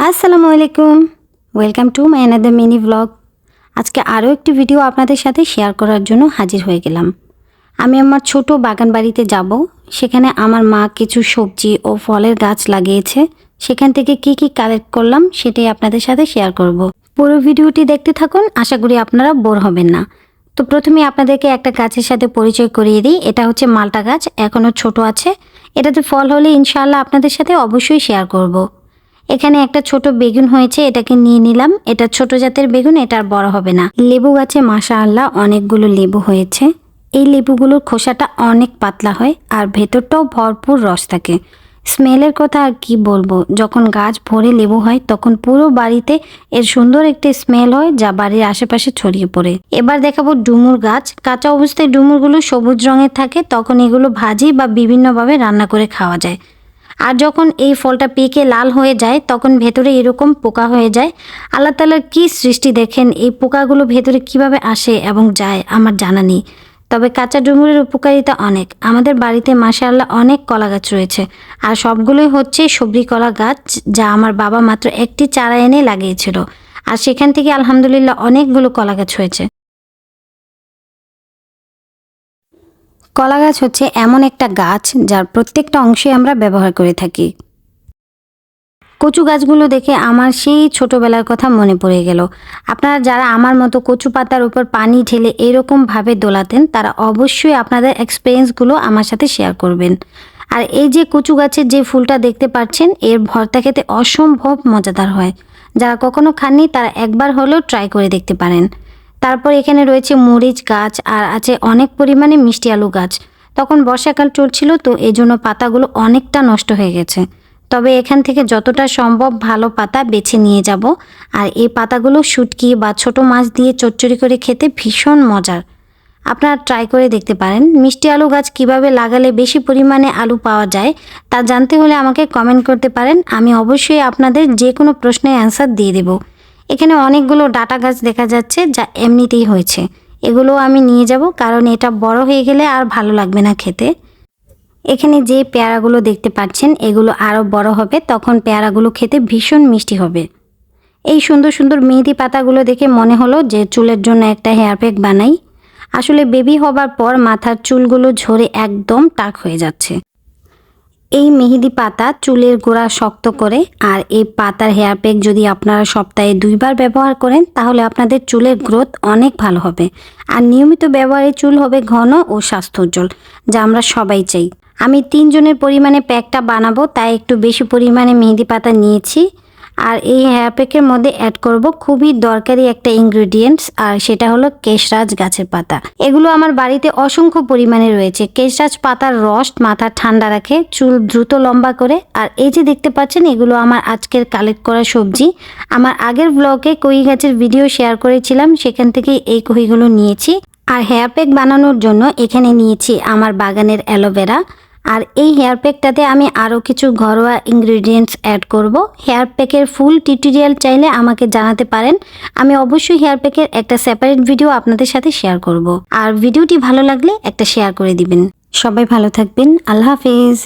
আসসালামু আলাইকুম, welcome to my another mini blog. আজকে আরও একটি ভিডিও আপনাদের সাথে শেয়ার করার জন্য হাজির হয়ে গেলাম। আমি আমার ছোট বাগান বাড়িতে যাব। সেখানে আমার মা কিছু সবজি ও ফলের গাছ লাগিয়েছে। সেখান থেকে কি কি কালেক্ট করলাম সেটাই আপনাদের সাথে শেয়ার করব। পুরো ভিডিওটি দেখতে থাকুন, আশা করি আপনারা বোর হবেন না। তো প্রথমে আপনাদেরকে একটা গাছের সাথে পরিচয় করিয়ে দিই। এটা হচ্ছে মালটা গাছ, এখনও ছোট আছে। এটাতে ফল হলে ইনশাআল্লাহ আপনাদের সাথে অবশ্যই শেয়ার করব। এখানে একটা ছোট বেগুন হয়েছে, এটাকে নিয়ে নিলাম। এটা ছোট জাতের বেগুন, এটা আর বড় হবে না। লেবু গাছে মাশাআল্লাহ অনেকগুলো লেবু হয়েছে। এই লেবুগুলোর খোসাটা অনেক পাতলা হয় আর ভেতরটাও ভরপুর রস থাকে। স্মেলের কথা আর কি বলবো, যখন গাছ ভরে লেবু হয় তখন পুরো বাড়িতে এর সুন্দর একটি স্মেল হয় যা বাড়ির আশেপাশে ছড়িয়ে পড়ে। এবার দেখাবো ডুমুর গাছ। কাঁচা অবস্থায় ডুমুরগুলো সবুজ রঙের থাকে, তখন এগুলো ভাজি বা বিভিন্নভাবে রান্না করে খাওয়া যায়। আর যখন এই ফলটা পেকে লাল হয়ে যায় তখন ভেতরে এরকম পোকা হয়ে যায়। আল্লাহ তাআলার কি সৃষ্টি দেখেন, এই পোকাগুলো ভেতরে কিভাবে আসে এবং যায় আমার জানা নেই। তবে কাঁচা ডুমুরের উপকারিতা অনেক। আমাদের বাড়িতে মাশাআল্লাহ অনেক কলা গাছ রয়েছে, আর সবগুলোই হচ্ছে সবরি কলা গাছ, যা আমার বাবা মাত্র একটি চারা এনে লাগিয়েছিল। আর সেখান থেকে আলহামদুলিল্লাহ অনেকগুলো কলা গাছ হয়েছে। কলা গাছ হচ্ছে এমন একটা গাছ যার প্রত্যেকটা অংশে আমরা ব্যবহার করে থাকি। কচু গাছগুলো দেখে আমার সেই ছোটবেলার কথা মনে পড়ে গেল। আপনারা যারা আমার মতো কচু পাতার উপর পানি ঢেলে এরকমভাবে দোলাতেন, তারা অবশ্যই আপনাদের এক্সপিরিয়েন্সগুলো আমার সাথে শেয়ার করবেন। আর এই যে কচু গাছের যে ফুলটা দেখতে পাচ্ছেন, এর ভর্তা খেতে অসম্ভব মজাদার হয়। যারা কখনো খাননি তারা একবার হলেও ট্রাই করে দেখতে পারেন। তারপর এখানে রয়েছে মরিচ গাছ, আর আছে অনেক পরিমাণে মিষ্টি আলু গাছ। তখন বর্ষাকাল চলছিল, তো এই জন্য পাতাগুলো অনেকটা নষ্ট হয়ে গেছে। তবে এখান থেকে যতটা সম্ভব ভালো পাতা বেছে নিয়ে যাব। আর এই পাতাগুলো শুটকি বা ছোট মাছ দিয়ে চচ্চড়ি করে খেতে ভীষণ মজার। আপনারা ট্রাই করে দেখতে পারেন। মিষ্টি আলু গাছ কিভাবে লাগালে বেশি পরিমাণে আলু পাওয়া যায় তা জানতে হলে আমাকে কমেন্ট করতে পারেন। আমি অবশ্যই আপনাদের যে কোনো প্রশ্নের অ্যান্সার দিয়ে দেব। এখানে অনেকগুলো ডাটা গাছ দেখা যাচ্ছে, যা এমনিতেই হয়েছে। এগুলো আমি নিয়ে যাব, কারণ এটা বড় হয়ে গেলে আর ভালো লাগবে না খেতে। এখানে যে পেয়ারাগুলো দেখতে পাচ্ছেন, এগুলো আরও বড় হবে, তখন পেয়ারাগুলো খেতে ভীষণ মিষ্টি হবে। এই সুন্দর সুন্দর মেহেদি পাতাগুলো দেখে মনে হলো যে চুলের জন্য একটা হেয়ার প্যাক বানাই। আসলে বেবি হবার পর মাথার চুলগুলো ঝরে একদম টাক হয়ে যাচ্ছে। এই মেহেদি পাতা চুলের গোড়া শক্ত করে, আর এই পাতার হেয়ার প্যাক যদি আপনারা সপ্তাহে 2 বার ব্যবহার করেন তাহলে আপনাদের চুলের গ্রোথ অনেক ভালো হবে। আর নিয়মিত ব্যবহারে চুল হবে ঘন ও স্বাস্থ্যোজ্জ্বল, যা আমরা সবাই চাই। আমি 3 জনের পরিমাণে প্যাকটা বানাবো, তাই একটু বেশি পরিমাণে মেহেদি পাতা নিয়েছি। আর এই হেয়ার প্যাকের মধ্যে অ্যাড করব খুবই দরকারি একটা ইনগ্রেডিয়েন্টস, আর সেটা হলো কেশরাজ গাছের পাতা। এগুলো আমার বাড়িতে অসংখ্য পরিমাণে রয়েছে। কেশরাজ পাতার রস মাথা ঠান্ডা রাখে, চুল দ্রুত লম্বা করে। আর এই যে দেখতে পাচ্ছেন, এগুলো আমার আজকের কালেক্ট করা সবজি। আমার আগের ব্লগে কই গাছের ভিডিও শেয়ার করেছিলাম, সেখান থেকে এই কইগুলো নিয়েছি। আর হেয়ার প্যাক বানানোর জন্য এখানে নিয়েছি আমার বাগানের অ্যালোভেরা। আর এই হেয়ার প্যাকটাতে আমি আরও কিছু ঘরোয়া ইনগ্রেডিয়েন্টস অ্যাড করব। হেয়ার প্যাকের ফুল টিউটোরিয়াল চাইলে আমাকে জানাতে পারেন। আমি অবশ্যই হেয়ার প্যাকের একটা সেপারেট ভিডিও আপনাদের সাথে শেয়ার করব। আর ভিডিওটি ভালো লাগলে একটা শেয়ার করে দিবেন। সবাই ভালো থাকবেন। আল্লাহ হাফেজ।